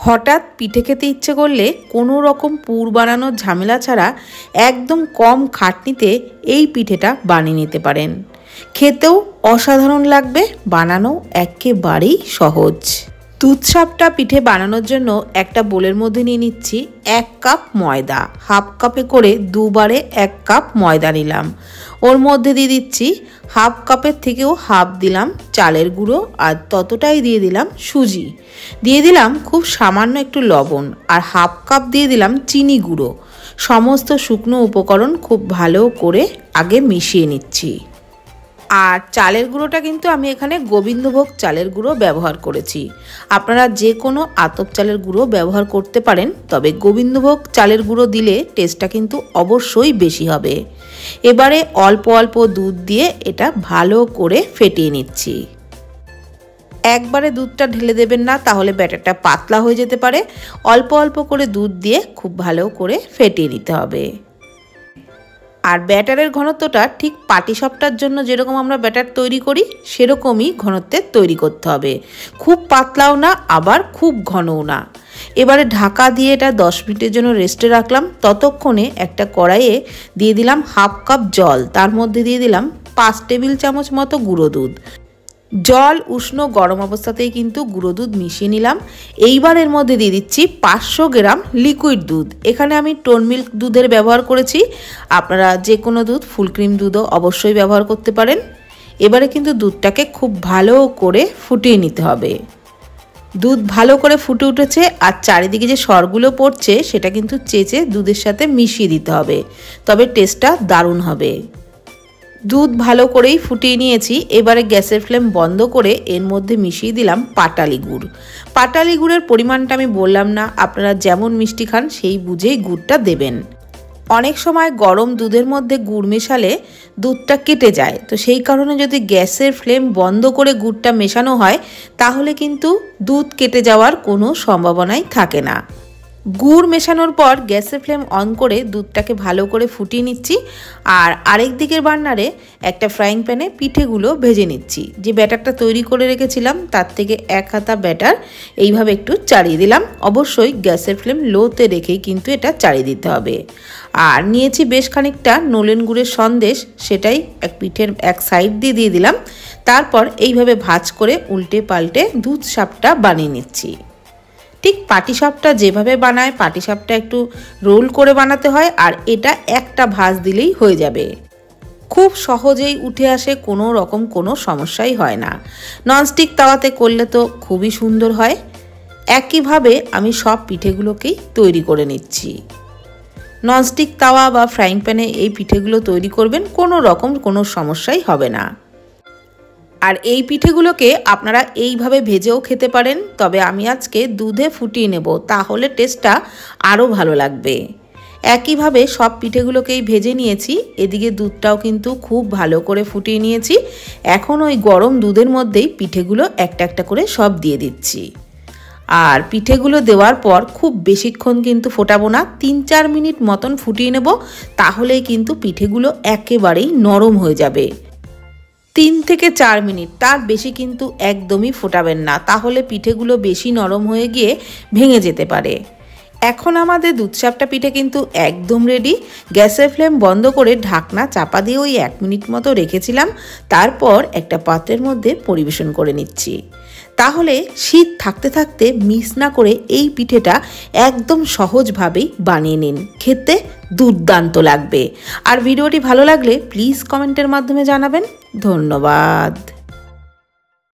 হঠাৎ পিঠে খেতে ইচ্ছে করলে কোনো রকম পুর বানানোর ঝামেলা ছাড়া একদম কম খাটনিতে এই পিঠেটা বানিয়ে নিতে পারেন। খেতেও অসাধারণ লাগবে, বানানো একেবারেই সহজ। দুধসাপটা পিঠে বানানোর জন্য একটা বোলের মধ্যে নিয়ে নিচ্ছি 1 কাপ ময়দা। হাফ কাপে করে দুবারে 1 কাপ ময়দা নিলাম। ওর মধ্যে দিয়ে দিচ্ছি হাফ কাপের থেকেও হাফ দিলাম চালের গুঁড়ো, আর ততটাই দিয়ে দিলাম সুজি। দিয়ে দিলাম খুব সামান্য একটু লবণ, আর হাফ কাপ দিয়ে দিলাম চিনি গুঁড়ো। সমস্ত শুকনো উপকরণ খুব ভালো করে আগে মিশিয়ে নিচ্ছি। আর চালের গুঁড়োটা কিন্তু আমি এখানে গোবিন্দভোগ চালের গুঁড়ো ব্যবহার করেছি। আপনারা যে কোনো আতপ চালের গুঁড়ো ব্যবহার করতে পারেন, তবে গোবিন্দভোগ চালের গুঁড়ো দিলে টেস্টটা কিন্তু অবশ্যই বেশি হবে। এবারে অল্প অল্প দুধ দিয়ে এটা ভালো করে ফেটিয়ে নিচ্ছি। একবারে দুধটা ঢেলে দেবেন না, তাহলে ব্যাটারটা পাতলা হয়ে যেতে পারে। অল্প অল্প করে দুধ দিয়ে খুব ভালো করে ফেটিয়ে নিতে হবে। আর ব্যাটারের ঘনত্বটা ঠিক পাটিসাপটার জন্য যেরকম আমরা ব্যাটার তৈরি করি সেরকমই ঘনত্বের তৈরি করতে হবে। খুব পাতলাও না, আবার খুব ঘনও না। এবারে ঢাকা দিয়ে এটা 10 মিনিটের জন্য রেস্টে রাখলাম। ততক্ষণে একটা কড়াইয়ে দিয়ে দিলাম হাফ কাপ জল, তার মধ্যে দিয়ে দিলাম 5 টেবিল চামচ মতো গুঁড়ো দুধ। জল উষ্ণ গরম অবস্থাতেই কিন্তু গুঁড়ো দুধ মিশিয়ে নিলাম। এইবার এর মধ্যে দিয়ে দিচ্ছি 500 গ্রাম লিকুইড দুধ। এখানে আমি টোন মিল্ক দুধের ব্যবহার করেছি, আপনারা যে কোনো দুধ, ফুল ক্রিম দুধও অবশ্যই ব্যবহার করতে পারেন। এবারে কিন্তু দুধটাকে খুব ভালো করে ফুটিয়ে নিতে হবে। দুধ ভালো করে ফুটে উঠেছে, আর চারিদিকে যে সরগুলো পড়ছে সেটা কিন্তু চেঁচে দুধের সাথে মিশিয়ে দিতে হবে, তবে টেস্টটা দারুণ হবে। দুধ ভালো করেই ফুটিয়ে নিয়েছি। এবারে গ্যাসের ফ্লেম বন্ধ করে এর মধ্যে মিশিয়ে দিলাম পাটালি গুড়। পাটালি গুড়ের পরিমাণটা আমি বললাম না, আপনারা যেমন মিষ্টি খান সেই বুঝেই গুড়টা দেবেন। অনেক সময় গরম দুধের মধ্যে গুড় মেশালে দুধটা কেটে যায়, তো সেই কারণে যদি গ্যাসের ফ্লেম বন্ধ করে গুড়টা মেশানো হয় তাহলে কিন্তু দুধ কেটে যাওয়ার কোনো সম্ভাবনাই থাকে না। গুড় মেশানোর পর গ্যাসের ফ্লেম অন করে দুধটাকে ভালো করে ফুটিয়ে নিচ্ছি। আর আরেক দিকের বার্নারে একটা ফ্রাইং প্যানে পিঠেগুলো ভেজে নিচ্ছি। যে ব্যাটারটা তৈরি করে রেখেছিলাম তার থেকে 1 হাতা ব্যাটার এইভাবে একটু চাড়িয়ে দিলাম। অবশ্যই গ্যাসের ফ্লেম লোতে রেখেই কিন্তু এটা চাড়িয়ে দিতে হবে। আর নিয়েছি বেশ খানিকটা নলেন গুড়ের সন্দেশ, সেটাই এক পিঠের এক সাইড দিয়ে দিলাম। তারপর এইভাবে ভাঁজ করে উল্টে পাল্টে দুধ সাপটা বানিয়ে নিচ্ছি। ঠিক পাটিসাপটা যেভাবে বানায়, পাটিসাপটা একটু রোল করে বানাতে হয়, আর এটা একটা ভাঁজ দিলেই হয়ে যাবে। খুব সহজেই উঠে আসে, কোনো রকম কোনো সমস্যাই হয় না। ননস্টিক তাওয়াতে করলে তো খুবই সুন্দর হয়। একইভাবে আমি সব পিঠেগুলোকেই তৈরি করে নিচ্ছি। ননস্টিক তাওয়া বা ফ্রাইং প্যানে এই পিঠেগুলো তৈরি করবেন, কোনো রকম কোনো সমস্যাই হবে না। আর এই পিঠেগুলোকে আপনারা এইভাবে ভেজেও খেতে পারেন, তবে আমি আজকে দুধে ফুটিয়ে নেব, তাহলে টেস্টটা আরও ভালো লাগবে। একইভাবে সব পিঠেগুলোকেই ভেজে নিয়েছি। এদিকে দুধটাও কিন্তু খুব ভালো করে ফুটিয়ে নিয়েছি। এখন ওই গরম দুধের মধ্যেই পিঠেগুলো একটা একটা করে সব দিয়ে দিচ্ছি। আর পিঠেগুলো দেওয়ার পর খুব বেশিক্ষণ কিন্তু ফোটাবো না, 3-4 মিনিট মতন ফুটিয়ে নেব, তাহলেই কিন্তু পিঠেগুলো একেবারেই নরম হয়ে যাবে। 3 থেকে 4 মিনিট, তার বেশি কিন্তু একদমই ফোটাবেন না, তাহলে পিঠেগুলো বেশি নরম হয়ে গিয়ে ভেঙে যেতে পারে। এখন আমাদের দুধসাপটা পিঠে কিন্তু একদম রেডি। গ্যাসের ফ্লেম বন্ধ করে ঢাকনা চাপা দিয়ে ওই 1 মিনিট মতো রেখেছিলাম। তারপর একটা পাত্রের মধ্যে পরিবেশন করে নিচ্ছি। তাহলে শীত থাকতে থাকতে মিস না করে এই পিঠেটা একদম সহজভাবেই বানিয়ে নিন, খেতে দুর্দান্ত লাগবে। আর ভিডিওটি ভালো লাগলে প্লিজ কমেন্টের মাধ্যমে জানাবেন। ধন্যবাদ।